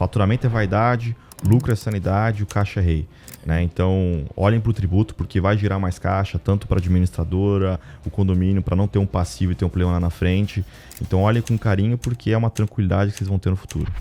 Faturamento é vaidade, lucro é sanidade, o caixa é rei. Né? Então, olhem para o tributo, porque vai girar mais caixa, tanto para a administradora, o condomínio, para não ter um passivo e ter um problema lá na frente. Então, olhem com carinho, porque é uma tranquilidade que vocês vão ter no futuro.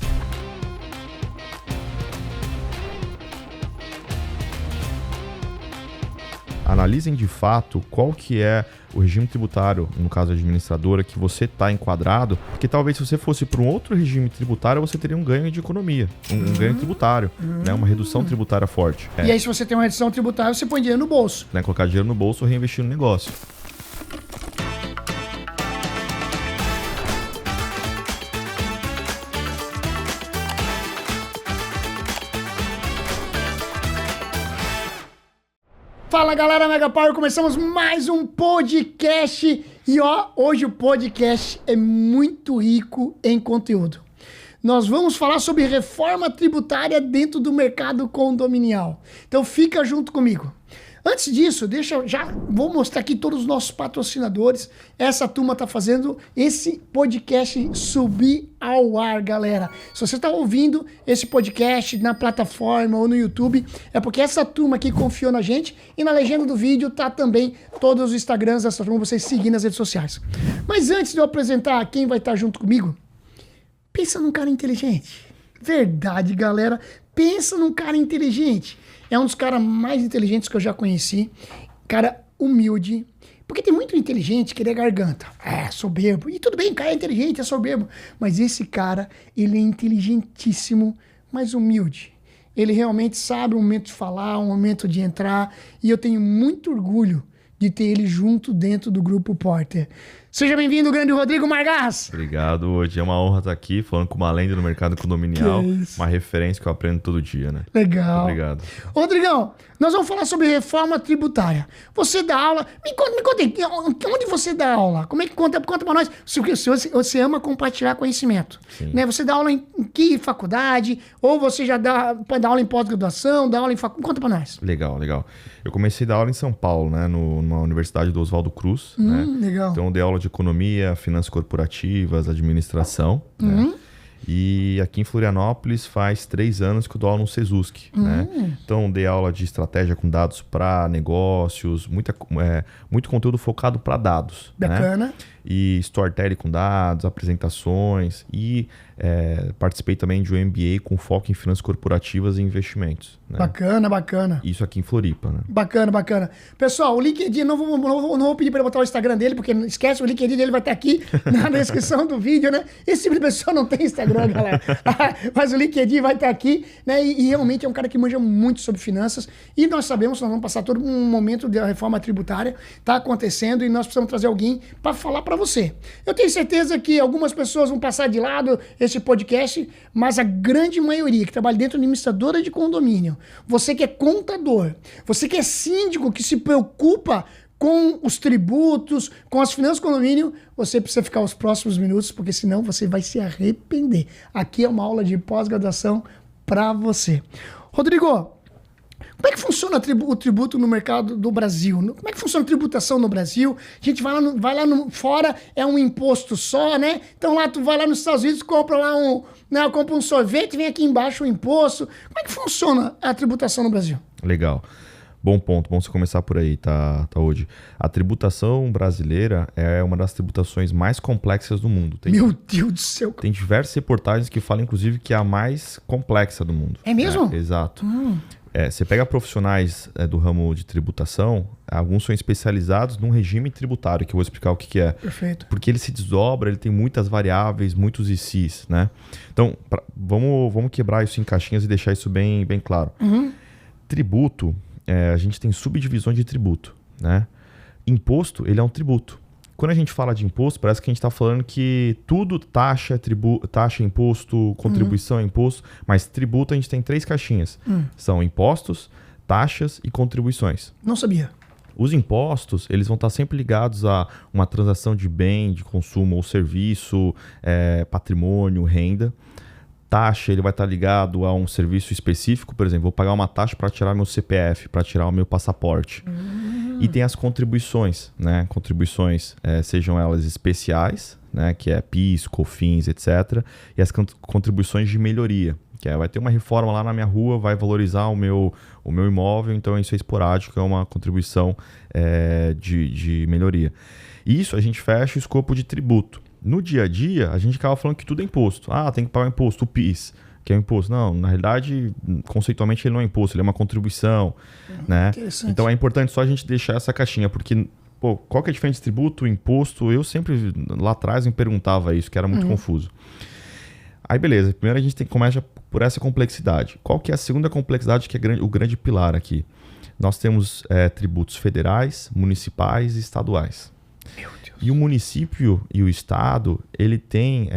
Analisem de fato qual que é o regime tributário, no caso da administradora, que você está enquadrado, porque talvez se você fosse para um outro regime tributário, você teria um ganho de economia, um ganho tributário, né? Uma redução tributária forte. E aí se você tem uma redução tributária, você põe dinheiro no bolso. Né? Colocar dinheiro no bolso ou reinvestir no negócio. Fala galera Mega Power, começamos mais um podcast e hoje o podcast é muito rico em conteúdo. Nós vamos falar sobre reforma tributária dentro do mercado condominial. Então fica junto comigo. Antes disso, vou mostrar aqui todos os nossos patrocinadores. Essa turma tá fazendo esse podcast subir ao ar, galera. Se você tá ouvindo esse podcast na plataforma ou no YouTube, é porque essa turma aqui confiou na gente. E na legenda do vídeo tá também todos os Instagrams dessa turma, vocês seguirem nas redes sociais. Mas antes de eu apresentar quem vai estar junto comigo, pensa num cara inteligente. Verdade, galera. Pensa num cara inteligente. É um dos caras mais inteligentes que eu já conheci. Cara humilde. Porque tem muito inteligente que ele é garganta. É, soberbo. E tudo bem, cara é inteligente, é soberbo. Mas esse cara, ele é inteligentíssimo, mas humilde. Ele realmente sabe o momento de falar, o momento de entrar. E eu tenho muito orgulho de ter ele junto dentro do Grupo Porter. Seja bem-vindo, grande Rodrigo Margas. Obrigado, hoje é uma honra estar aqui falando com uma lenda no mercado condominial, uma referência que eu aprendo todo dia, né? Legal. Muito obrigado. Rodrigão, nós vamos falar sobre reforma tributária. Você dá aula, me conta aí, onde você dá aula? Como é que conta pra nós? Se você ama compartilhar conhecimento, né? Você dá aula em que faculdade? Ou você já pode dar aula em pós-graduação, dá aula em faculdade? Conta pra nós. Legal. Eu comecei a dar aula em São Paulo, né? Numa universidade do Oswaldo Cruz, né? Legal. Então eu dei aula de economia, finanças corporativas, administração, né? E aqui em Florianópolis faz 3 anos que eu dou aula no Sesusc, né? Então dei aula de estratégia com dados para negócios, muito conteúdo focado para dados. Bacana. Né? E storytelling com dados, apresentações e participei também de um MBA com foco em finanças corporativas e investimentos. Né? Bacana. Isso aqui em Floripa, né? Bacana. Pessoal, o LinkedIn, não vou pedir para ele botar o Instagram dele, porque esquece, o LinkedIn dele vai estar aqui na descrição do vídeo, né? Esse tipo de pessoa não tem Instagram, galera. Mas o LinkedIn vai estar aqui, né? E realmente é um cara que manja muito sobre finanças. E nós sabemos que nós vamos passar todo um momento da reforma tributária, tá acontecendo, e nós precisamos trazer alguém para falar para você. Eu tenho certeza que algumas pessoas vão passar de lado esse podcast, mas a grande maioria que trabalha dentro de administradora de condomínio, você que é contador, você que é síndico, que se preocupa com os tributos, com as finanças do condomínio, você precisa ficar os próximos minutos, porque senão você vai se arrepender. Aqui é uma aula de pós-graduação para você. Rodrigo, como é que funciona o tributo no mercado do Brasil? Como é que funciona a tributação no Brasil? A gente vai lá fora, é um imposto só, né? Então lá tu vai lá nos Estados Unidos, compra lá compra um sorvete, vem aqui embaixo o imposto. Como é que funciona a tributação no Brasil? Legal. Bom ponto, bom você começar por aí, tá hoje. A tributação brasileira é uma das tributações mais complexas do mundo. Meu Deus do céu! Tem diversas reportagens que falam, inclusive, que é a mais complexa do mundo. É mesmo? Exato. Você pega profissionais do ramo de tributação, alguns são especializados num regime tributário, que eu vou explicar o que é. Perfeito. Porque ele se desdobra, ele tem muitas variáveis, muitos ICs, né? Então, vamos quebrar isso em caixinhas e deixar isso bem claro. Tributo, a gente tem subdivisões de tributo, né? Imposto, ele é um tributo. Quando a gente fala de imposto, parece que a gente está falando que tudo taxa é imposto, contribuição é imposto, mas tributo a gente tem 3 caixinhas. São impostos, taxas e contribuições. Não sabia. Os impostos, eles vão estar sempre ligados a uma transação de bem, de consumo ou serviço, patrimônio, renda. Taxa, ele vai estar ligado a um serviço específico, por exemplo, vou pagar uma taxa para tirar meu CPF, para tirar o meu passaporte. E tem as contribuições, né? Contribuições, sejam elas especiais, né? Que é PIS, COFINS, etc. E as contribuições de melhoria, Que vai ter uma reforma lá na minha rua, vai valorizar o meu imóvel, então isso é esporádico, é uma contribuição de melhoria. Isso a gente fecha o escopo de tributo. No dia a dia, a gente acaba falando que tudo é imposto. Tem que pagar o imposto, o PIS, que é o imposto. Não, na realidade, conceitualmente ele não é imposto, ele é uma contribuição. Né? Então é importante só a gente deixar essa caixinha, porque qual que é a diferença de tributo, imposto? Eu sempre, lá atrás, me perguntava isso, que era muito confuso. Aí beleza, primeiro a gente começa por essa complexidade. Qual que é a segunda complexidade, que é o grande pilar aqui? Nós temos tributos federais, municipais e estaduais. Meu Deus. E o município e o estado, ele tem...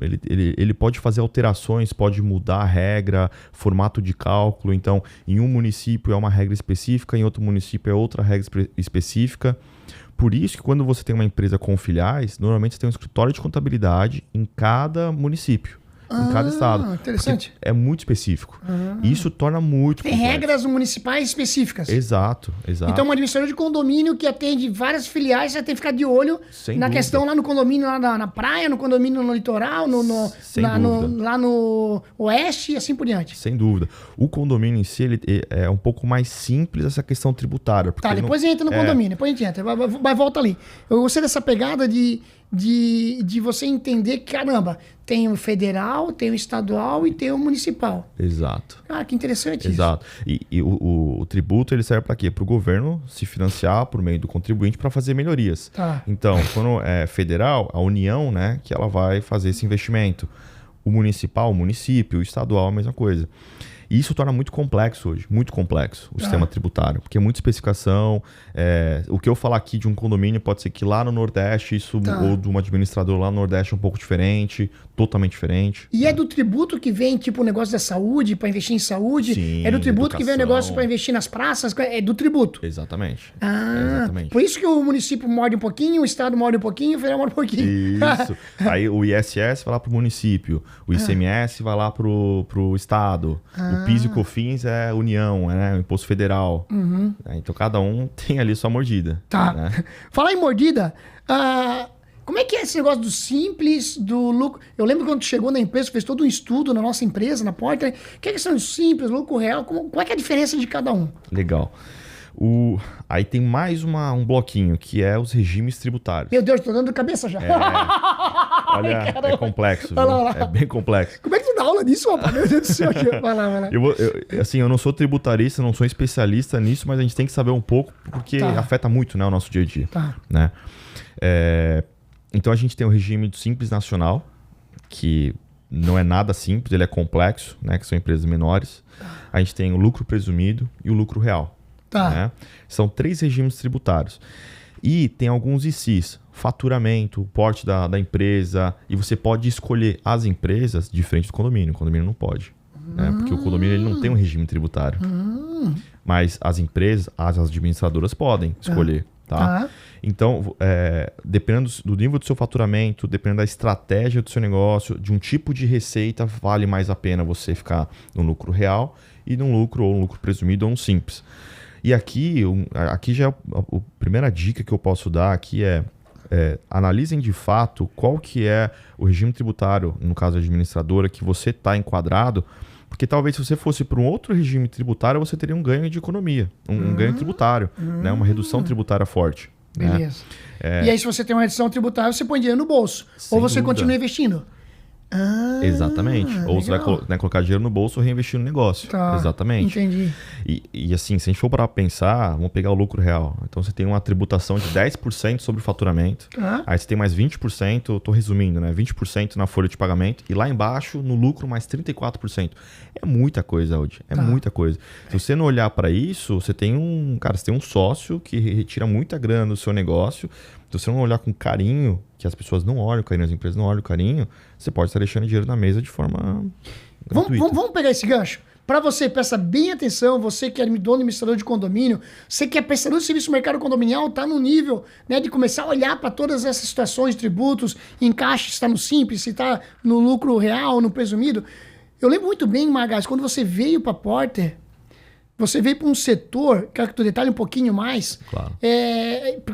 Ele pode fazer alterações, pode mudar a regra, formato de cálculo. Então, em um município é uma regra específica, em outro município é outra regra específica. Por isso que quando você tem uma empresa com filiais, normalmente você tem um escritório de contabilidade em cada município, em cada estado. Interessante. É muito específico. Isso torna muito complexo. Tem regras municipais específicas. Exato. Então, um administrador de condomínio que atende várias filiais, você tem que ficar de olho na questão lá no condomínio, lá na praia, no condomínio no litoral, lá no oeste e assim por diante. Sem dúvida. O condomínio em si ele é um pouco mais simples essa questão tributária. Porque depois entra no condomínio, depois a gente entra, vai volta ali. Eu gostei dessa pegada de você entender que, caramba, tem o federal, tem o estadual e tem o municipal. Exato. Que interessante Exato. isso. E o tributo ele serve para quê? Para o governo se financiar por meio do contribuinte para fazer melhorias. Então, quando é federal, a União, né, que ela vai fazer esse investimento. O municipal, o município, o estadual, a mesma coisa. E isso torna muito complexo hoje, muito complexo o sistema tributário, porque é muita especificação. O que eu falar aqui de um condomínio pode ser que lá no Nordeste, ou de um administrador lá no Nordeste é um pouco diferente, totalmente diferente. E é do tributo que vem, tipo, o negócio da saúde, para investir em saúde? Sim, é do tributo educação. Que vem o negócio para investir nas praças? É do tributo? Exatamente. Exatamente. Por isso que o município morde um pouquinho, o estado morde um pouquinho, o federal morde um pouquinho. Isso. Aí o ISS vai lá pro município, o ICMS vai lá pro estado, o PIS e o COFINS é União, o Imposto Federal. Então cada um tem ali sua mordida. Né? Falar em mordida, como é que é esse negócio do simples, do lucro? Eu lembro quando tu chegou na empresa, fez todo um estudo na nossa empresa, na Porter. O que é questão do simples, lucro real? Qual é que é a diferença de cada um? Legal. Aí tem mais um bloquinho, que é os regimes tributários. Meu Deus, tô dando cabeça já. Olha, é complexo, viu? Lá. É bem complexo. Como é que tu dá aula disso, rapaz? Meu Deus do céu. Vai lá. Eu não sou tributarista, não sou especialista nisso, mas a gente tem que saber um pouco, porque afeta muito, né, o nosso dia a dia. Né? Então a gente tem o regime do Simples Nacional, que não é nada simples, ele é complexo, né, que são empresas menores. A gente tem o lucro presumido e o lucro real. Né? São 3 regimes tributários. E tem alguns ICs, faturamento, o porte da empresa, e você pode escolher as empresas diferente do condomínio. O condomínio não pode, né? Porque o condomínio ele não tem um regime tributário. Mas as empresas, as administradoras podem escolher. Então, dependendo do nível do seu faturamento, dependendo da estratégia do seu negócio, de um tipo de receita, vale mais a pena você ficar no lucro real e num lucro ou um lucro presumido ou um simples. E aqui já é a primeira dica que eu posso dar aqui analisem de fato qual que é o regime tributário, no caso da administradora, que você está enquadrado, porque talvez se você fosse para um outro regime tributário, você teria um ganho de economia, um ganho tributário, né? Uma redução tributária forte. Beleza. E aí se você tem uma redução tributária, você põe dinheiro no bolso. Ou você continua investindo. Exatamente. Ou você vai colocar dinheiro no bolso ou reinvestir no negócio. Exatamente. Entendi. E assim, se a gente for para pensar, vamos pegar o lucro real. Então você tem uma tributação de 10% sobre o faturamento. Aí você tem mais 20%, eu tô resumindo, né? 20% na folha de pagamento. E lá embaixo, no lucro, mais 34%. É muita coisa, Aldi. É muita coisa. Se você não olhar para isso, você tem um sócio que retira muita grana do seu negócio. Se você não olhar com carinho, que as pessoas não olham carinho, as empresas não olham carinho, você pode estar deixando dinheiro na mesa de forma gratuita. Vamos pegar esse gancho? Para você, presta bem atenção, você que é dono administrador de condomínio, você que é prestador de serviço no mercado condominial, está no nível, né, de começar a olhar para todas essas situações, tributos, encaixe se está no simples, se está no lucro real, no presumido. Eu lembro muito bem, Magás, quando você veio para a Porter, você veio para um setor, quero que tu detalhe um pouquinho mais. Claro.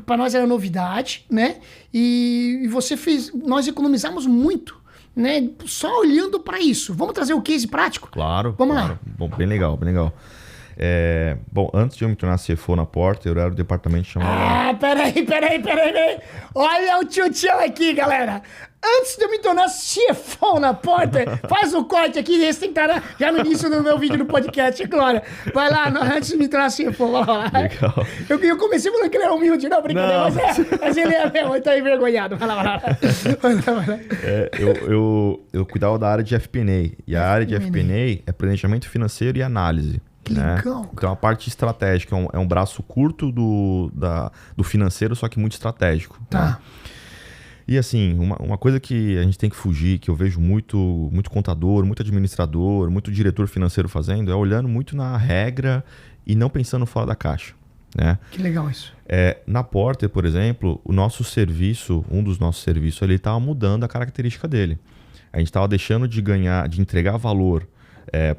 Para nós era novidade, né? E você fez. Nós economizamos muito né, só olhando para isso. Vamos trazer o case prático? Claro. Vamos lá. Bom, bem legal, bem legal. Bom, antes de eu me tornar CFO na Porter, eu era do departamento chamado... Ah, peraí. Olha o tio aqui, galera. Antes de eu me tornar CFO na Porter, faz um corte aqui, esse tem que estar já no início do meu vídeo no podcast, Glória. Vai lá, antes de me tornar CFO, vai lá. Legal. Eu comecei falando que ele era humilde, não, brincadeira, mas ele é mesmo, ele tá envergonhado. Vai lá. Eu cuidava da área de FP&A, e a área de FP&A é planejamento financeiro e análise. Que né? legal. Então a parte estratégica é um braço curto do financeiro, só que muito estratégico. Tá. Né? E assim, uma coisa que a gente tem que fugir, que eu vejo muito contador, muito administrador, muito diretor financeiro fazendo, é olhando muito na regra e não pensando fora da caixa. Né? Que legal isso. Na Porter, por exemplo, o nosso serviço, um dos nossos serviços, ele estava mudando a característica dele. A gente estava deixando de entregar valor,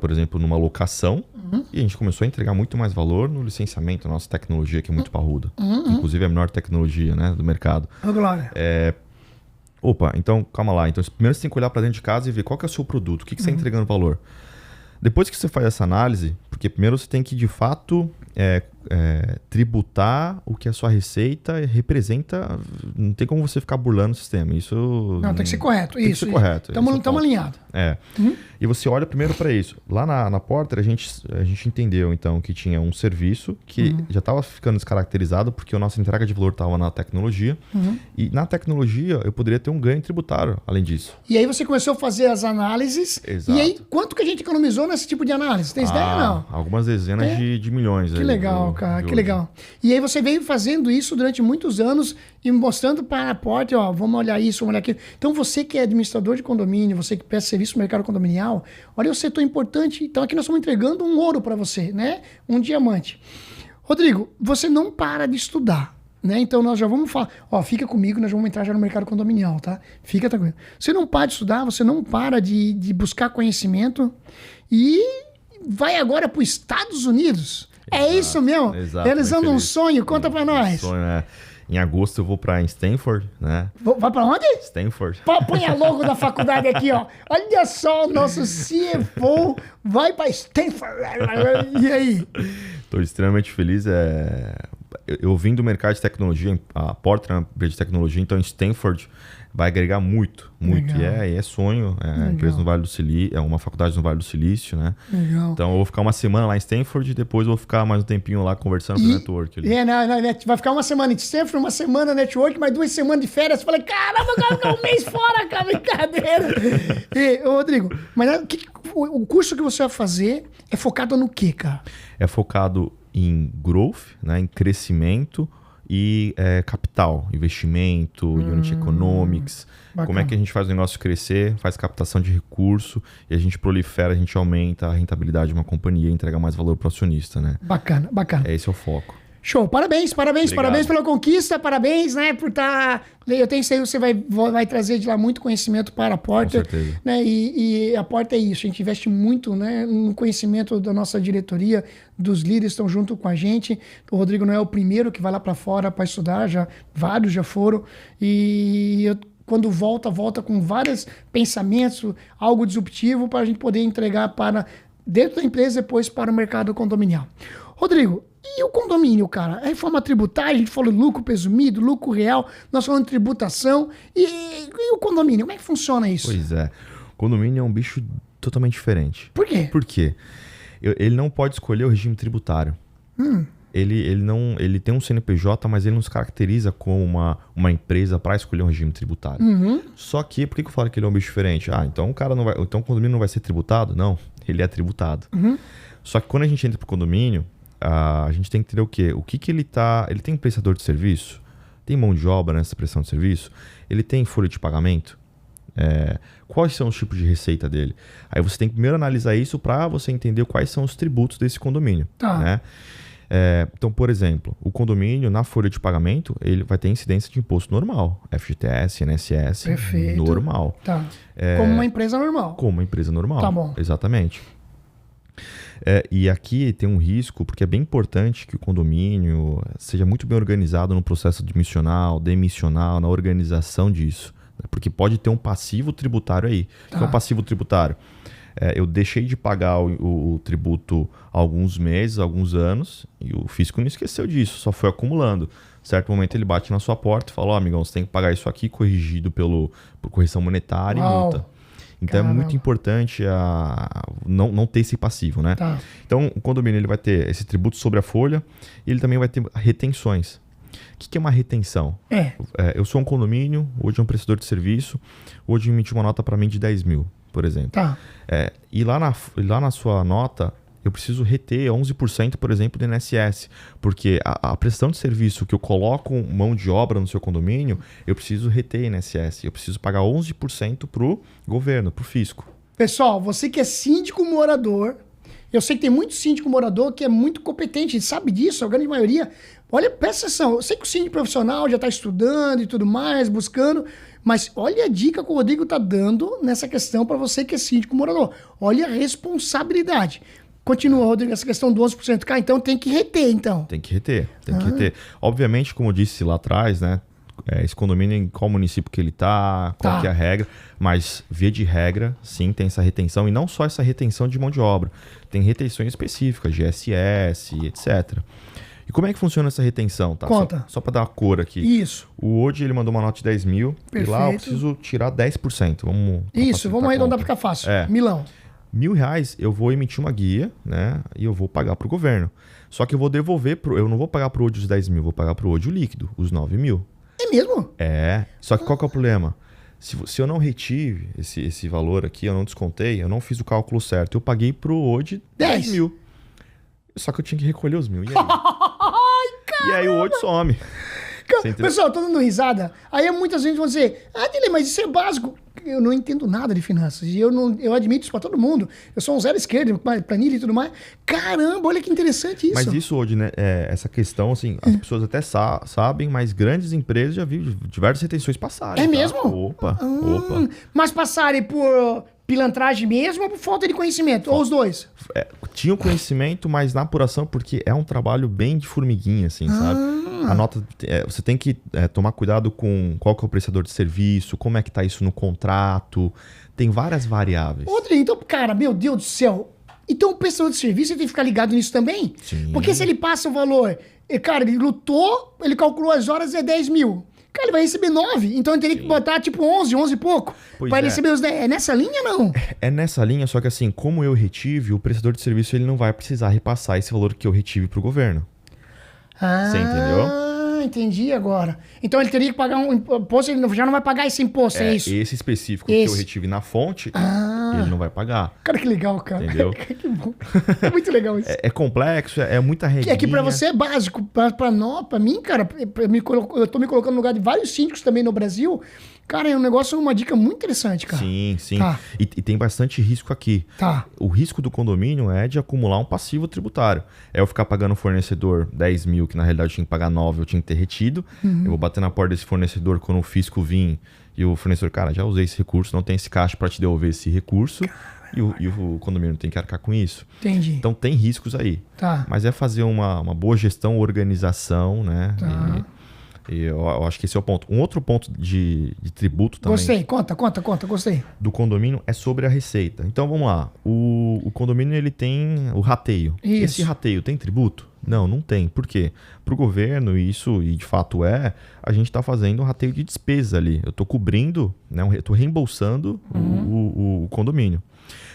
por exemplo, numa locação, e a gente começou a entregar muito mais valor no licenciamento, na nossa tecnologia, que é muito parruda. Inclusive é a menor tecnologia, né, do mercado. Ô, Glória. Opa, então calma lá. Então, primeiro você tem que olhar para dentro de casa e ver qual que é o seu produto, o que você está entregando valor. Depois que você faz essa análise, porque primeiro você tem que, de fato, tributar o que a sua receita representa. Não tem como você ficar burlando o sistema. Isso Não, tem que ser correto. Tem que ser correto. Estamos alinhados. E você olha primeiro para isso. Lá na Porter, a gente entendeu, então, que tinha um serviço que já estava ficando descaracterizado porque a nossa entrega de valor estava na tecnologia. E na tecnologia, eu poderia ter um ganho tributário, além disso. E aí você começou a fazer as análises. Exato. E aí, quanto que a gente economizou nesse tipo de análise? Tem ideia ou não? Algumas dezenas de milhões. Que legal, cara. Que legal. E aí você veio fazendo isso durante muitos anos e mostrando para a Porter, ó, vamos olhar isso, vamos olhar aquilo. Então você que é administrador de condomínio, você que presta serviço no mercado condominial, olha o setor importante. Então aqui nós estamos entregando um ouro para você, né? Um diamante. Rodrigo, você não para de estudar, né? Então nós já vamos falar, ó, fica comigo, nós vamos entrar já no mercado condominial, tá? Fica tranquilo. Você não para de estudar, você não para de buscar conhecimento e vai agora para os Estados Unidos. Exato, é isso mesmo? Exato, realizando um sonho, conta para nós. Sonho, né? Em agosto eu vou para Stanford, né? Vai para onde? Stanford. Põe a logo da faculdade aqui, ó. Olha só, o nosso CFO vai para Stanford. E aí? Estou extremamente feliz. Eu vim do mercado de tecnologia, a Porter é uma empresa de tecnologia, então em Stanford vai agregar muito. E é sonho. É empresa no Vale do Silício, é uma faculdade no Vale do Silício, né? Legal. Então eu vou ficar uma semana lá em Stanford e depois eu vou ficar mais um tempinho lá conversando com o network. Ali. Vai ficar uma semana em Stanford, uma semana network, mais 2 semanas de férias. Você fala, caramba, eu quero ficar um mês fora, cara, brincadeira. E, Rodrigo, mas o curso que você vai fazer é focado no quê, cara? É focado em growth, né, em crescimento e capital, investimento, unit economics. Bacana. Como é que a gente faz o negócio crescer, faz captação de recurso e a gente prolifera, a gente aumenta a rentabilidade de uma companhia e entrega mais valor para o acionista, né? Bacana. Esse é o foco. Show, parabéns pela conquista, parabéns, né, por estar... Eu tenho certeza que você vai trazer de lá muito conhecimento para a Porter. Com certeza. Né, e a Porter é isso, a gente investe muito, né, no conhecimento da nossa diretoria, dos líderes que estão junto com a gente. O Rodrigo não é o primeiro que vai lá para fora para estudar, vários já foram, quando volta com vários pensamentos, algo disruptivo para a gente poder entregar para dentro da empresa depois para o mercado condominial. Rodrigo, e o condomínio, cara? A reforma tributária, a gente falou lucro presumido, lucro real, nós falamos de tributação. E o condomínio, como é que funciona isso? Pois é. O condomínio é um bicho totalmente diferente. Por quê? Por quê? Ele não pode escolher o regime tributário. Ele tem um CNPJ, mas ele não se caracteriza como uma empresa para escolher um regime tributário. Só que, por que eu falo que ele é um bicho diferente? Então o condomínio não vai ser tributado? Não, ele é tributado. Só que quando a gente entra para o condomínio, a gente tem que entender o quê? O que ele tá... Ele tem prestador de serviço? Tem mão de obra nessa prestação de serviço? Ele tem folha de pagamento? Quais são os tipos de receita dele? Aí você tem que primeiro analisar isso para você entender quais são os tributos desse condomínio. Tá. Né? Então, por exemplo, o condomínio, na folha de pagamento, ele vai ter incidência de imposto normal. FGTS, INSS, perfeito, normal. Tá. Como uma empresa normal. Como uma empresa normal. Tá bom. Exatamente. E aqui tem um risco, porque é bem importante que o condomínio seja muito bem organizado no processo admissional, demissional, na organização disso. porque pode ter um passivo tributário aí. O que é um passivo tributário? Eu deixei de pagar o tributo há alguns meses, alguns anos, e o fisco não esqueceu disso, só foi acumulando. Certo momento ele bate na sua porta e fala, amigão, você tem que pagar isso aqui corrigido por correção monetária e multa. Então é muito importante não ter esse passivo, né? Tá. Então o condomínio ele vai ter esse tributo sobre a folha e ele também vai ter retenções. O que é uma retenção? Eu sou um condomínio, hoje é um prestador de serviço, hoje emitiu uma nota para mim de 10 mil, por exemplo. Tá. E lá na sua nota, eu preciso reter 11%, por exemplo, do INSS. Porque a prestação de serviço que eu coloco mão de obra no seu condomínio, eu preciso reter INSS. Eu preciso pagar 11% para o governo, para o fisco. Pessoal, você que é síndico morador, eu sei que tem muito síndico morador que é muito competente, sabe disso, a grande maioria. Olha, presta atenção, eu sei que o síndico profissional já está estudando e tudo mais, buscando, mas olha a dica que o Rodrigo está dando nessa questão para você que é síndico morador. Olha a responsabilidade. Continua, Rodrigo, essa questão do 11%. Então tem que reter, então. Tem que reter. Obviamente, como eu disse lá atrás, né? Esse condomínio, em qual município que ele tá, qual que é a regra, mas via de regra, sim, tem essa retenção, e não só essa retenção de mão de obra, tem retenções específicas, GSS, etc. E como é que funciona essa retenção? Tá? Conta. Só para dar uma cor aqui. Isso. O Odi, ele mandou uma nota de 10 mil, Perfeito. E lá eu preciso tirar 10%. Vamos arredondar para ficar fácil. Milão. R$1.000 eu vou emitir uma guia, né? E eu vou pagar para o governo. Só que eu vou devolver, eu não vou pagar para o Odi os 10 mil, vou pagar para o Odi o líquido, os 9 mil. É mesmo? Só que qual que é o problema? Se eu não retive esse valor aqui, eu não descontei, eu não fiz o cálculo certo, eu paguei pro Odi 10 mil. Só que eu tinha que recolher os mil. E aí? E aí o Odi some. Pessoal, eu tô dando risada. Aí muitas vezes vão dizer, Dile, mas isso é básico. Eu não entendo nada de finanças. E eu admito isso pra todo mundo. Eu sou um zero esquerdo, planilha e tudo mais. Caramba, olha que interessante isso. Mas isso hoje, né? Essa questão, assim, as pessoas até sabem, mas grandes empresas já viram diversas retenções passarem. É mesmo? Opa. Mas passarem por pilantragem mesmo ou por falta de conhecimento? Ou os dois? Tinham conhecimento, mas na apuração, porque é um trabalho bem de formiguinha, assim, sabe? A nota, você tem que tomar cuidado com qual que é o prestador de serviço, como é que tá isso no contrato, tem várias variáveis. Rodrigo, então, cara, meu Deus do céu, então o prestador de serviço ele tem que ficar ligado nisso também? Sim. Porque se ele passa o valor, cara, ele lutou, ele calculou as horas, 10 mil. Cara, ele vai receber 9, então ele teria que botar tipo 11 e pouco. Para receber os 10. É nessa linha, não? É nessa linha, só que assim, como eu retive, o prestador de serviço ele não vai precisar repassar esse valor que eu retive pro governo. Você entendeu? Entendi agora. Então ele teria que pagar um imposto, ele já não vai pagar esse imposto, é isso? Esse específico que eu retive na fonte, ele não vai pagar. Cara, que legal, cara. Entendeu? Que bom. É muito legal isso. É complexo, é muita regrinha. É que pra você é básico. Pra mim, cara, eu tô me colocando no lugar de vários síndicos também no Brasil. Cara, é um negócio, uma dica muito interessante, cara. Sim. Tá. E tem bastante risco aqui. Tá. O risco do condomínio é de acumular um passivo tributário. Eu ficar pagando o fornecedor 10 mil, que na realidade eu tinha que pagar 9, eu tinha que ter retido. Eu vou bater na porta desse fornecedor quando o fisco vir e o fornecedor, cara, já usei esse recurso, não tem esse caixa para te devolver esse recurso. E o condomínio tem que arcar com isso. Entendi. Então tem riscos aí. Tá. Mas é fazer uma boa gestão, organização, né? Tá. E eu acho que esse é o ponto. Um outro ponto de tributo também. Gostei, conta, gostei. Do condomínio é sobre a receita. Então vamos lá. O condomínio ele tem o rateio. Isso. Esse rateio tem tributo? Não tem. Por quê? Para o governo, isso, e de fato a gente está fazendo um rateio de despesa ali. Eu estou cobrindo, né, eu estou reembolsando o condomínio.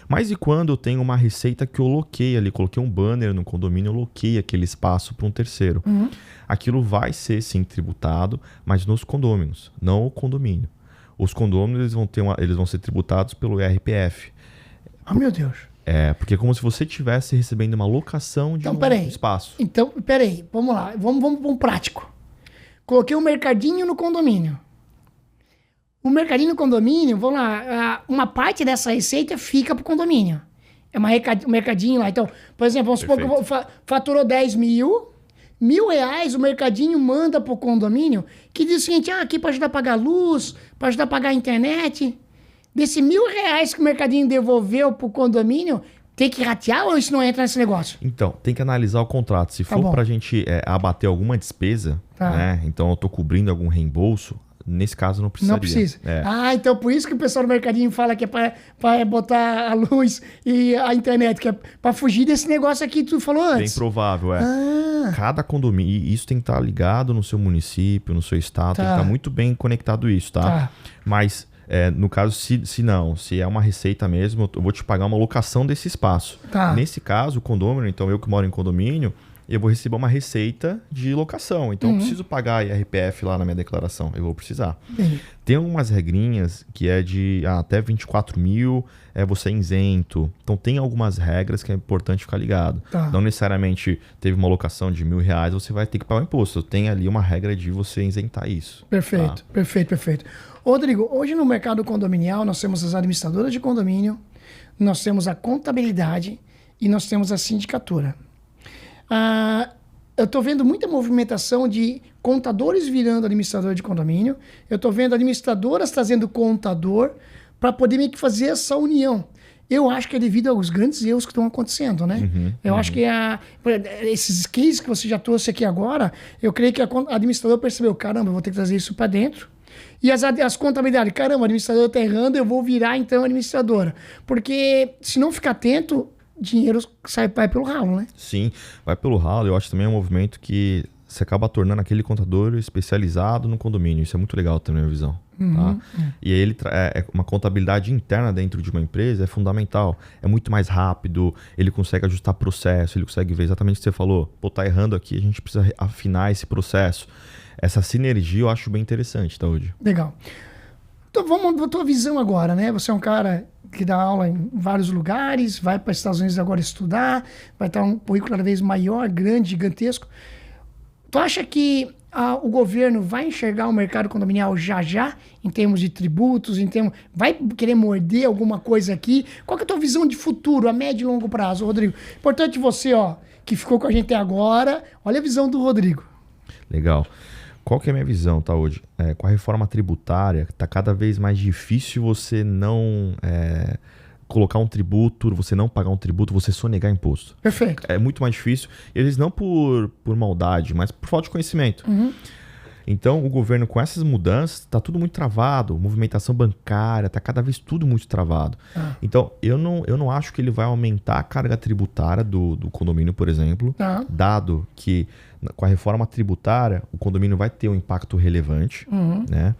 Mas e quando eu tenho uma receita que eu loquei ali, coloquei um banner no condomínio, eu loquei aquele espaço para um terceiro. Aquilo vai ser sim tributado, mas nos condôminos, não o condomínio. Os condôminos eles vão ser tributados pelo IRPF. Meu Deus. Porque é como se você estivesse recebendo uma locação de espaço. Então, peraí, vamos lá, vamos prático. Coloquei um mercadinho no condomínio. O mercadinho no condomínio, vamos lá, uma parte dessa receita fica pro condomínio. É um mercadinho lá. Então, por exemplo, vamos supor que eu faturou 10 mil, R$1.000 o mercadinho manda pro condomínio, que diz o seguinte, aqui para ajudar a pagar a luz, para ajudar a pagar a internet. Desse R$1.000 que o mercadinho devolveu pro condomínio, tem que ratear ou isso não entra nesse negócio? Então, tem que analisar o contrato. Se for pra gente abater alguma despesa, né? Então eu tô cobrindo algum reembolso, nesse caso não precisaria. Não precisa. É. Então por isso que o pessoal do mercadinho fala que é para botar a luz e a internet, que é para fugir desse negócio aqui que tu falou antes. Bem provável, Cada condomínio, e isso tem que estar ligado no seu município, no seu estado, tem que estar muito bem conectado isso, tá? Mas, no caso, se é uma receita mesmo, eu vou te pagar uma locação desse espaço. Nesse caso, o condomínio, então eu que moro em condomínio, eu vou receber uma receita de locação. Então, eu preciso pagar IRPF lá na minha declaração. Eu vou precisar. Tem algumas regrinhas que é de até 24 mil você é isento. Então, tem algumas regras que é importante ficar ligado. Não necessariamente teve uma locação de R$1.000, você vai ter que pagar o imposto. Tem ali uma regra de você isentar isso. Perfeito, perfeito. Rodrigo, hoje no mercado condominial, nós temos as administradoras de condomínio, nós temos a contabilidade e nós temos a sindicatura. Eu estou vendo muita movimentação de contadores virando administrador de condomínio. Eu estou vendo administradoras trazendo contador para poder meio que fazer essa união. Eu acho que é devido aos grandes erros que estão acontecendo, né? Eu acho que esses cases que você já trouxe aqui agora, eu creio que a administradora percebeu, caramba, eu vou ter que trazer isso para dentro. E as contabilidades, caramba, o administrador está errando, eu vou virar então administradora. Porque se não ficar atento, dinheiro vai pelo ralo, né? Sim, vai pelo ralo. Eu acho também um movimento que você acaba tornando aquele contador especializado no condomínio. Isso é muito legal também, a visão. E aí uma contabilidade interna dentro de uma empresa é fundamental. É muito mais rápido, ele consegue ajustar processo, ele consegue ver exatamente o que você falou. Pô, tá errando aqui, a gente precisa afinar esse processo. Essa sinergia eu acho bem interessante, Taúde. Legal. Então vamos à tua visão agora, né? Você é um cara que dá aula em vários lugares, vai para os Estados Unidos agora estudar, vai estar um currículo cada vez maior, grande, gigantesco. Tu acha que o governo vai enxergar o mercado condominial já, em termos de tributos, vai querer morder alguma coisa aqui? Qual que é a tua visão de futuro, a médio e longo prazo, Rodrigo? Importante você, que ficou com a gente até agora, olha a visão do Rodrigo. Legal. Qual que é a minha visão, tá, hoje? Com a reforma tributária, está cada vez mais difícil você não colocar um tributo, você não pagar um tributo, você sonegar imposto. Perfeito. É muito mais difícil. E eles não por maldade, mas por falta de conhecimento. Então, o governo, com essas mudanças, está tudo muito travado. Movimentação bancária, está cada vez tudo muito travado. Então, eu não acho que ele vai aumentar a carga tributária do condomínio, por exemplo, dado que com a reforma tributária, o condomínio vai ter um impacto relevante, né?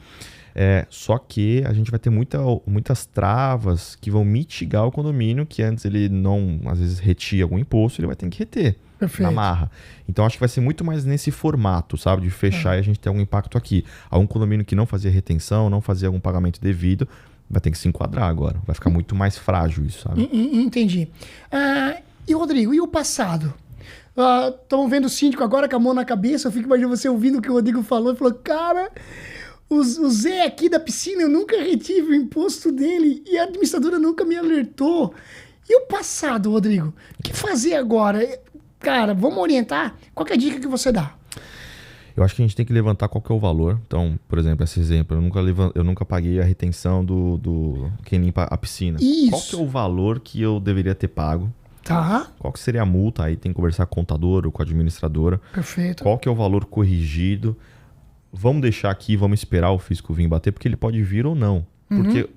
Só que a gente vai ter muitas travas que vão mitigar o condomínio, que antes ele não, às vezes, retia algum imposto, ele vai ter que reter. Perfeito. Na marra. Então acho que vai ser muito mais nesse formato, sabe? De fechar e a gente ter algum impacto aqui. Algum condomínio que não fazia retenção, não fazia algum pagamento devido, vai ter que se enquadrar agora. Vai ficar muito mais frágil isso, sabe? Entendi. E Rodrigo, e o passado? Estamos vendo o síndico agora com a mão na cabeça, eu fico imaginando você ouvindo o que o Rodrigo falou e falou, cara, o Zé aqui da piscina, eu nunca retive o imposto dele e a administradora nunca me alertou. E o passado, Rodrigo? O que fazer agora? Cara, vamos orientar? Qual que é a dica que você dá? Eu acho que a gente tem que levantar qual que é o valor. Então, por exemplo, esse exemplo, eu nunca paguei a retenção do quem limpa a piscina. Isso. Qual que é o valor que eu deveria ter pago? Tá. Qual que seria a multa? Aí tem que conversar com o contador ou com a administradora. Perfeito. Qual que é o valor corrigido? Vamos deixar aqui, vamos esperar o fisco vir bater, porque ele pode vir ou não. Porque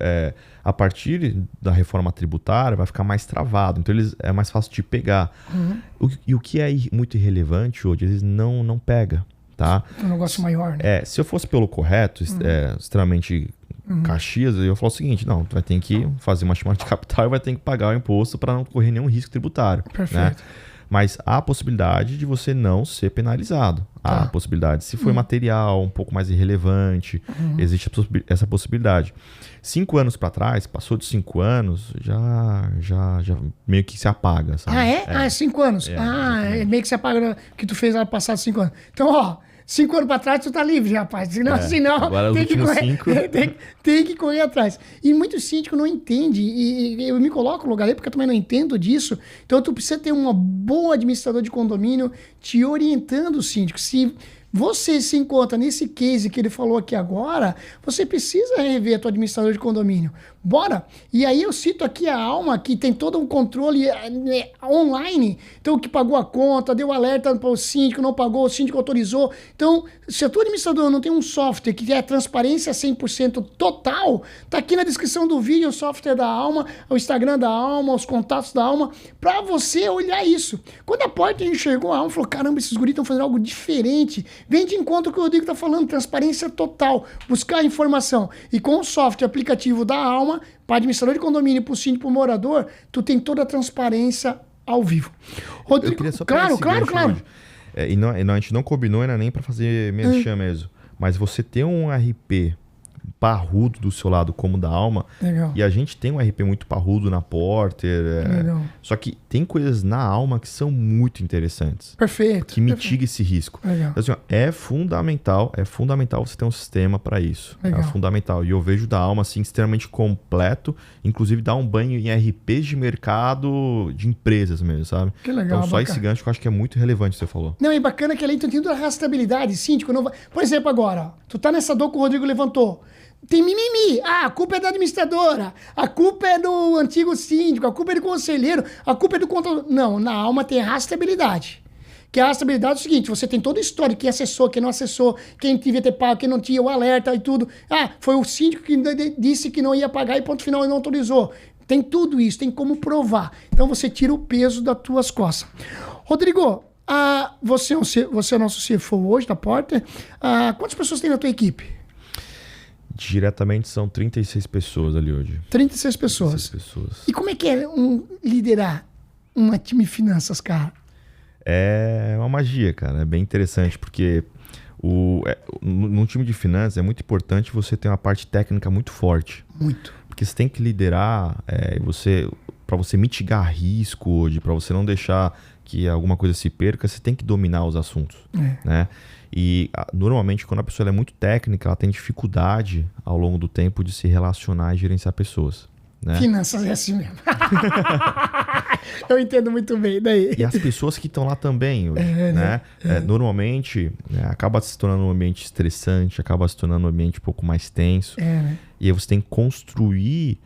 a partir da reforma tributária vai ficar mais travado. Então é mais fácil de pegar. E o que é muito irrelevante hoje, eles não pega. Tá? Um negócio maior, né? Se eu fosse pelo correto, extremamente Caxias, eu ia falar o seguinte, não, tu vai ter que fazer uma chamada de capital e vai ter que pagar o imposto para não correr nenhum risco tributário. Perfeito. Né? Mas há a possibilidade de você não ser penalizado. Há a possibilidade. Se foi material um pouco mais irrelevante, existe essa possibilidade. 5 anos para trás, passou de 5 anos, já meio que se apaga. Sabe? 5 anos. Meio que se apaga que tu fez ano passado 5 anos. Então, 5 anos para trás tu tá livre, rapaz. Senão agora tem, os últimos 5. tem que correr atrás. E muito síndico não entende. E eu me coloco no lugar dele porque eu também não entendo disso. Então tu precisa ter um bom administrador de condomínio te orientando o síndico. Se você se encontra nesse case que ele falou aqui agora, você precisa rever a tua administrador de condomínio. bora. E aí eu cito aqui a Alma, que tem todo um controle online. Então, o que pagou a conta, deu alerta para o síndico, não pagou, o síndico autorizou. Então, se a tua administradora não tem um software que é transparência 100% total, tá aqui na descrição do vídeo o software da Alma, o Instagram da Alma, os contatos da Alma, para você olhar isso. Quando a Porter enxergou a Alma, falou, caramba, esses guris estão fazendo algo diferente. Vem de encontro com o que o Rodrigo está falando, transparência total, buscar informação. E com o software aplicativo da Alma, para administrador de condomínio, para o síndico, para o morador, tu tem toda a transparência ao vivo. Rodrigo, eu queria só claro. E a gente não combinou ainda nem para fazer merchan mesmo. Mas você ter um RP parrudo do seu lado como o da Alma, legal. E a gente tem um RP muito parrudo na Porter, só que tem coisas na Alma que são muito interessantes. Perfeito. Que mitiga esse risco. Legal. Então, assim, é fundamental você ter um sistema para isso. Legal. É fundamental. E eu vejo da Alma assim, extremamente completo, inclusive dá um banho em RPs de mercado de empresas mesmo, sabe? Que legal. Então, só bacana. esse gancho que eu acho que é muito relevante, você falou. Não, é bacana que além tu tem toda a rastreabilidade, síndico. Não vai... Por exemplo, agora, ó, tu tá nessa dor que o Rodrigo levantou. Tem mimimi. Ah, a culpa é da administradora. A culpa é do antigo síndico. A culpa é do conselheiro. A culpa é do contador. Não, na Alma tem rastreabilidade. Que a rastreabilidade é o seguinte, você tem toda a história, quem acessou, quem não acessou, quem devia ter pago, quem não tinha, o alerta e tudo. Ah, foi o síndico que disse que não ia pagar e ponto final, ele não autorizou. Tem tudo isso, tem como provar. Então você tira o peso das tuas costas. Rodrigo, você é o nosso CFO hoje da Porter. Quantas pessoas tem na tua equipe? Diretamente são 36 pessoas ali hoje. 36 pessoas. 36 pessoas. E como é que é liderar um time de finanças, cara? É uma magia, cara. É bem interessante, porque num time de finanças é muito importante você ter uma parte técnica muito forte. Muito. Porque você tem que liderar, para você mitigar risco hoje, para você não deixar que alguma coisa se perca, você tem que dominar os assuntos, né? E normalmente quando a pessoa é muito técnica, ela tem dificuldade ao longo do tempo de se relacionar e gerenciar pessoas, né? Finanças é assim mesmo. Eu entendo muito bem. Daí. E as pessoas que estão lá também hoje, né? Normalmente acaba se tornando um ambiente estressante, acaba se tornando um ambiente um pouco mais tenso. Né? E aí você tem que construir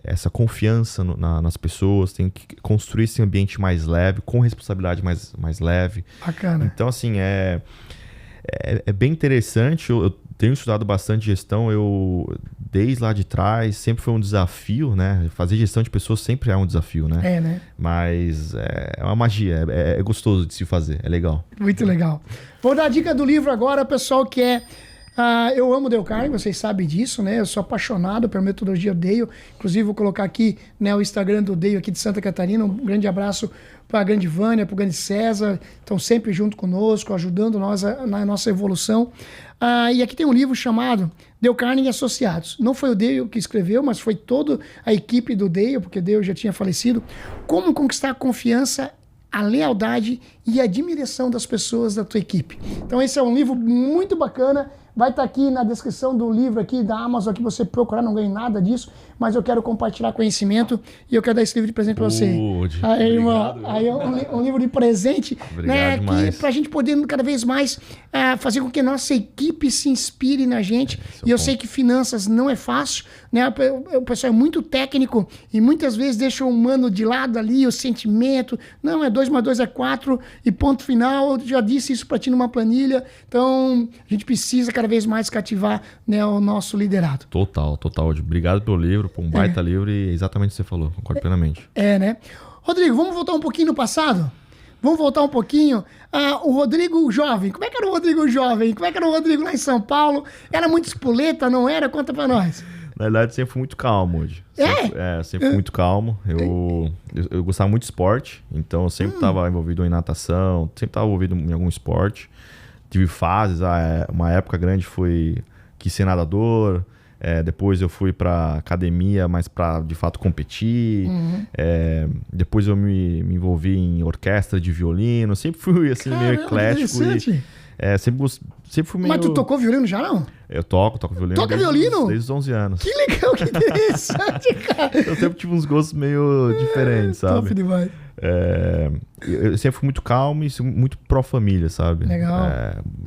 essa confiança nas pessoas, tem que construir esse ambiente mais leve, com responsabilidade mais leve. Bacana. Então, assim, é bem interessante. Eu tenho estudado bastante gestão. Desde lá de trás, sempre foi um desafio, né? Fazer gestão de pessoas sempre é um desafio, né? Né? Mas é uma magia, é gostoso de se fazer, é legal. Muito legal. Vou dar a dica do livro agora, pessoal, que é... eu amo Dale Carnegie, vocês sabem disso, né? Eu sou apaixonado pela metodologia Dale. Inclusive, vou colocar aqui, né, o Instagram do Dale aqui de Santa Catarina. Um grande abraço para a grande Vânia, para o grande César. Estão sempre junto conosco, ajudando nós na nossa evolução. E aqui tem um livro chamado Dale Carnegie e Associados. Não foi o Dale que escreveu, mas foi toda a equipe do Dale, porque Dale já tinha falecido. Como conquistar a confiança, a lealdade e a admiração das pessoas da tua equipe. Então esse é um livro muito bacana. Vai estar aqui na descrição do livro aqui da Amazon, que você procurar, não ganha nada disso, mas eu quero compartilhar conhecimento e eu quero dar esse livro de presente para você. Aí, irmão, aí é um livro de presente, né, para a gente poder cada vez mais fazer com que a nossa equipe se inspire na gente. E eu sei que finanças não é fácil, né? O pessoal é muito técnico e muitas vezes deixa o humano de lado ali, o sentimento. Não, 2 mais 2 é 4 e ponto final. Eu já disse isso para ti numa planilha. Então, a gente precisa cada vez mais cativar, né, o nosso liderado. Total. Obrigado pelo livro, por um baita livro e exatamente o que você falou, concordo plenamente. Né? Rodrigo, vamos voltar um pouquinho no passado? Vamos voltar um pouquinho. O Rodrigo jovem, como é que era o Rodrigo jovem? Como é que era o Rodrigo lá em São Paulo? Era muito espoleta, não era? Conta pra nós. Na verdade, sempre fui muito calmo hoje. Sempre fui muito calmo. Eu gostava muito de esporte, então eu sempre estava envolvido em natação, sempre estava envolvido em algum esporte. Tive fases, uma época grande quis ser nadador, depois eu fui para academia, mas para de fato competir. Depois eu me envolvi em orquestra de violino, sempre fui assim, meio eclético. sempre fui meio... Mas tu tocou violino já, não? Eu toco violino. Toca violino? Desde os 11 anos. Que legal, que interessante, cara. Eu sempre tive uns gostos meio diferentes, sabe? Top demais. Eu sempre fui muito calmo e muito pró-família, sabe? Legal.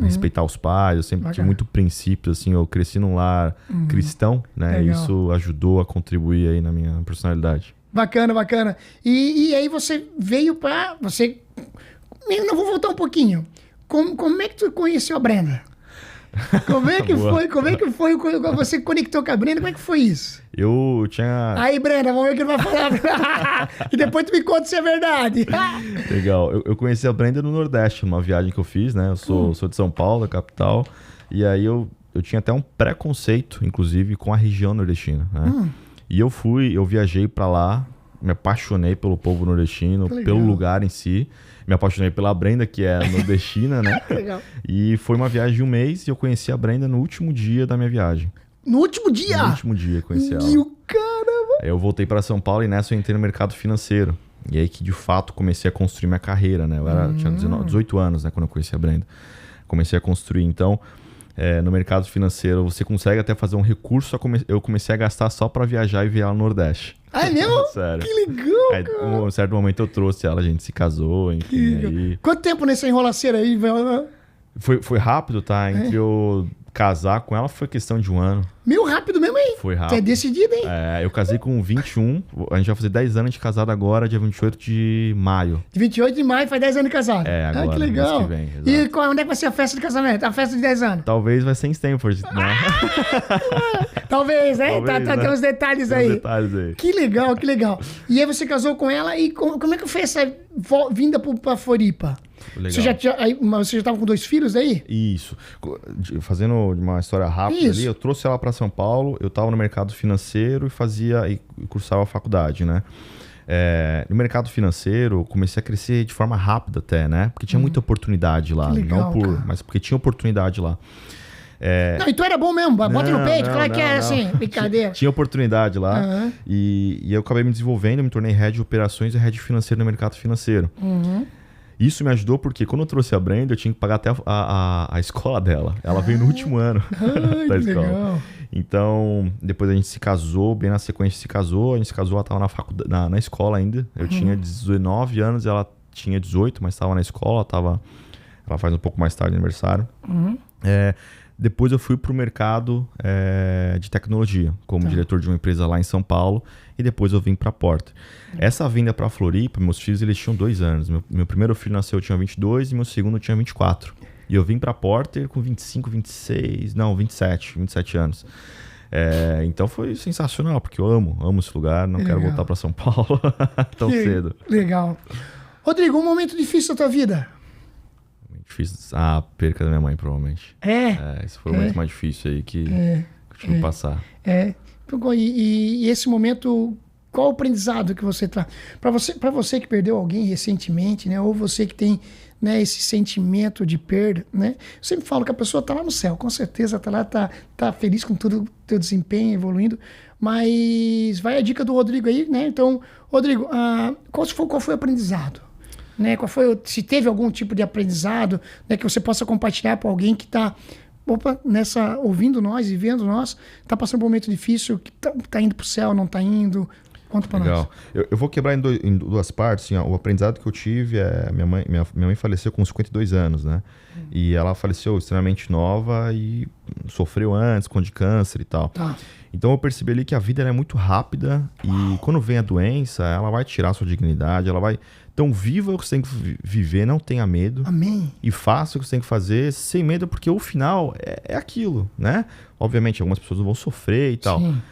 Respeitar os pais, eu sempre tive muito princípio, assim, eu cresci num lar cristão, né? Legal. Isso ajudou a contribuir aí na minha personalidade. Bacana, bacana. E aí você veio pra... Eu não vou voltar um pouquinho. Como é que tu conheceu a Brenda? Como é que foi? Como é que foi? Você conectou com a Brenda? Como é que foi isso? Eu tinha... Aí, Brenda, vamos ver o que ele vai falar. E depois tu me conta se é verdade. Legal. Eu conheci a Brenda no Nordeste, numa viagem que eu fiz, né? Eu sou de São Paulo, da capital. E aí eu tinha até um preconceito, inclusive, com a região nordestina, né? E eu viajei pra lá, me apaixonei pelo povo nordestino, pelo lugar em si. Me apaixonei pela Brenda, que é nordestina, né? Legal. E foi uma viagem de um mês e eu conheci a Brenda no último dia da minha viagem. No último dia? No último dia, conheci ela. Caramba! Aí eu voltei para São Paulo e nessa eu entrei no mercado financeiro. E aí que de fato comecei a construir minha carreira, né? Eu tinha 18 anos, né, quando eu conheci a Brenda. Comecei a construir. Então, no mercado financeiro, você consegue até fazer um recurso. Eu comecei a gastar só para viajar e viajar no Nordeste. Ah, é mesmo? Sério. Que legal, Aí, cara. em um certo momento eu trouxe ela, a gente se casou, enfim. Aí... Quanto tempo nessa enrolaceira aí? Foi rápido, tá? Entre eu casar com ela foi questão de um ano. Meio rápido mesmo, hein? Foi rápido. Tu é decidido, hein? Eu casei com 21, a gente vai fazer 10 anos de casado agora, dia 28 de maio. De 28 de maio, faz 10 anos de casado. Agora, que legal. mês que vem, E exato. onde é que vai ser a festa de casamento? A festa de 10 anos? Talvez vai ser em Stanford, né? Talvez, né? Talvez, Tem né? uns detalhes Tem aí. uns detalhes aí. Que legal, que legal. E aí você casou com ela e como é que foi essa vinda pra Floripa? Legal. Você já tava com 2 filhos aí? Isso. Fazendo uma história rápida Isso. ali, eu trouxe ela para São Paulo, eu estava no mercado financeiro e cursava a faculdade, né? No mercado financeiro, eu comecei a crescer de forma rápida até, né? Porque tinha muita oportunidade lá. Que legal, cara. Mas porque tinha oportunidade lá. Não, então era bom mesmo. Bota no peito, claro que era assim, brincadeira. Tinha oportunidade lá. Aham. E eu acabei me desenvolvendo, eu me tornei head de operações e head financeiro no mercado financeiro. Isso me ajudou porque quando eu trouxe a Brenda, eu tinha que pagar até a escola dela. Ela veio no último ano da que escola. legal. Então, depois a gente se casou, bem na sequência se casou. A gente se casou, ela estava na escola ainda. Eu tinha 19 anos, ela tinha 18, mas estava na escola. Ela faz um pouco mais tarde aniversário. Depois eu fui para o mercado de tecnologia, como diretor de uma empresa lá em São Paulo. E depois eu vim para a Porter. Essa vinda para a Floripa, meus filhos eles tinham 2 anos. Meu primeiro filho nasceu, eu tinha 22 e meu segundo eu tinha 24. E eu vim para a Porter com 25, 26, não, 27 anos. Então foi sensacional, porque eu amo esse lugar, não quero voltar para São Paulo tão cedo. Legal. Rodrigo, um momento difícil da tua vida? Difícil a perca da minha mãe, provavelmente. Esse foi o momento mais difícil aí que eu tive que passar. E esse momento, qual o aprendizado que você traz? Para você que perdeu alguém recentemente, né? Ou você que tem, né, esse sentimento de perda, né? Eu sempre falo que a pessoa está lá no céu, com certeza está lá, tá feliz com todo o teu desempenho, evoluindo. Mas vai a dica do Rodrigo aí, né? Então, Rodrigo, qual foi o aprendizado? Né? Se teve algum tipo de aprendizado, né, que você possa compartilhar para alguém que está ouvindo nós e vendo nós, está passando por um momento difícil, que tá indo para o céu, não está indo. Conta para nós. Legal. Eu vou quebrar em duas partes. Assim, o aprendizado que eu tive minha mãe faleceu com 52 anos, né? E ela faleceu extremamente nova e sofreu antes de câncer e tal. Tá. Então eu percebi ali que a vida ela é muito rápida e quando vem a doença, ela vai tirar a sua dignidade, ela vai... Então viva o que você tem que viver, não tenha medo. Amém. E faça o que você tem que fazer sem medo, porque o final é aquilo, né? Obviamente algumas pessoas vão sofrer e tal. Sim.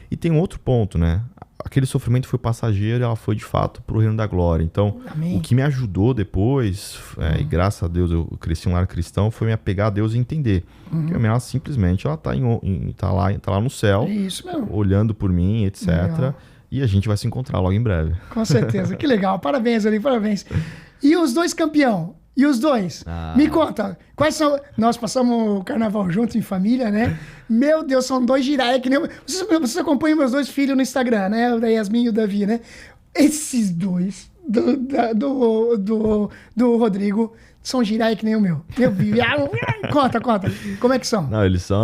E tem um outro ponto, né? Aquele sofrimento foi passageiro e ela foi de fato pro reino da glória. Então, Amém. O que me ajudou depois, e graças a Deus eu cresci em um lar cristão, foi me apegar a Deus e entender. Que a minha simplesmente ela tá lá no céu, É isso mesmo. olhando por mim, etc. Legal. E a gente vai se encontrar logo em breve. Com certeza. Que legal. Parabéns, Rodrigo. Parabéns. E os dois campeão? E os dois? Me conta. Quais são... Nós passamos o carnaval juntos em família, né? Meu Deus, são 2 giraia que nem... Vocês acompanham meus 2 filhos no Instagram, né? O da Yasmin e o Davi, né? Esses dois, do Rodrigo são giraia que nem o meu. Conta. Como é que são? Não, eles são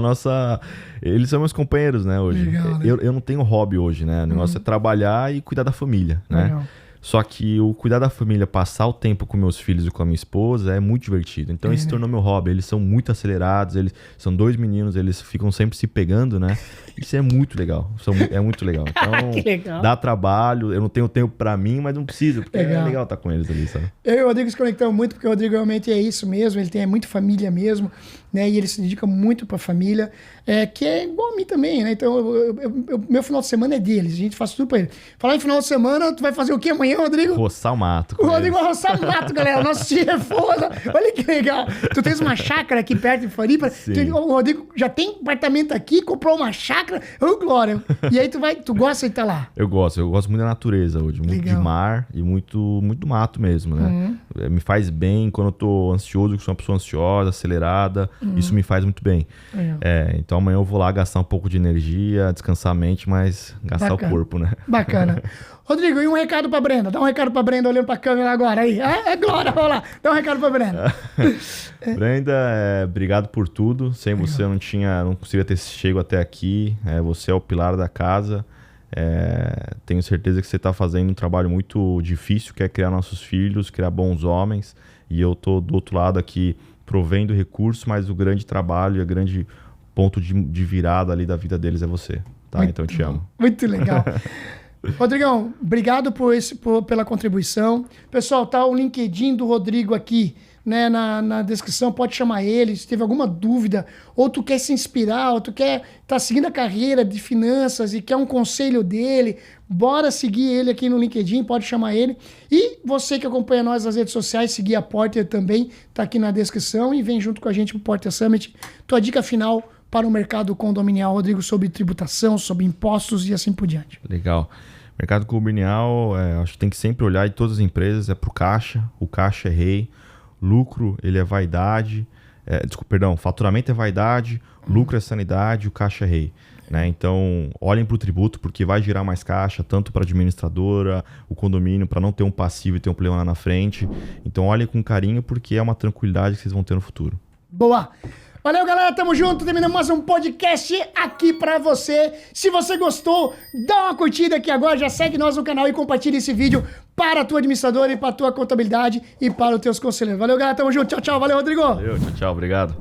Eles são meus companheiros, né, hoje. Legal, né? Eu não tenho hobby hoje, né? O negócio é trabalhar e cuidar da família, né? Legal. Só que o cuidar da família, passar o tempo com meus filhos e com a minha esposa é muito divertido. Então isso se tornou meu hobby. Eles são muito acelerados, eles são 2 meninos, eles ficam sempre se pegando, né? Isso é muito legal. É muito legal. Então, Que legal. dá trabalho, eu não tenho tempo pra mim, mas não preciso, porque Legal. é legal estar com eles ali, sabe? Eu e o Rodrigo se conectamos muito, porque o Rodrigo realmente é isso mesmo, ele tem muito família mesmo, né? E ele se dedica muito pra família, que é igual a mim também, né? Então, meu final de semana é deles, a gente faz tudo pra ele. Falar em final de semana, tu vai fazer o quê amanhã, Rodrigo? Roçar o mato. O Rodrigo vai roçar o mato, galera. Nosso tio é foda. Olha que legal. Tu tens uma chácara aqui perto de Floripa. O Rodrigo já tem apartamento aqui, comprou uma chácara. Ô, glória. E aí tu gosta de estar lá? Eu gosto muito da natureza hoje, muito Legal. de mar e muito do mato mesmo, né? Me faz bem quando eu tô ansioso, que sou uma pessoa ansiosa, acelerada, isso me faz muito bem. Então amanhã eu vou lá gastar um pouco de energia, descansar a mente, mas gastar o corpo, né? Bacana. Rodrigo, e um recado pra Brenda? Dá um recado pra Brenda olhando pra câmera agora aí. É Glória, vamos lá. Dá um recado pra Brenda. Brenda, obrigado por tudo. Sem você eu não conseguiria ter chego até aqui. Você é o pilar da casa. Tenho certeza que você está fazendo um trabalho muito difícil, que é criar nossos filhos, criar bons homens. E eu tô do outro lado aqui provendo recursos, mas o grande trabalho e o grande ponto de virada ali da vida deles é você. Tá? Então eu te amo. Muito legal. Rodrigão, obrigado pela contribuição. Pessoal, tá o LinkedIn do Rodrigo aqui, né, na descrição, pode chamar ele, se teve alguma dúvida, ou tu quer se inspirar, ou tu quer tá seguindo a carreira de finanças e quer um conselho dele, bora seguir ele aqui no LinkedIn, pode chamar ele. E você que acompanha nós nas redes sociais, seguir a Porter também, tá aqui na descrição e vem junto com a gente pro Porter Summit. Tua dica final para o mercado condominial, Rodrigo, sobre tributação, sobre impostos e assim por diante. Legal. Mercado condominial, acho que tem que sempre olhar em todas as empresas, pro caixa, o caixa é rei, lucro, ele é vaidade, faturamento é vaidade, lucro é sanidade, o caixa é rei. Né? Então, olhem para o tributo, porque vai girar mais caixa, tanto para a administradora, o condomínio, para não ter um passivo e ter um problema lá na frente. Então, olhem com carinho, porque é uma tranquilidade que vocês vão ter no futuro. Boa! Valeu, galera, tamo junto, terminamos mais um podcast aqui pra você. Se você gostou, dá uma curtida aqui agora, já segue nós no canal e compartilha esse vídeo para a tua administradora e para a tua contabilidade e para os teus conselheiros. Valeu, galera, tamo junto, tchau, tchau, valeu, Rodrigo! Valeu, tchau, obrigado.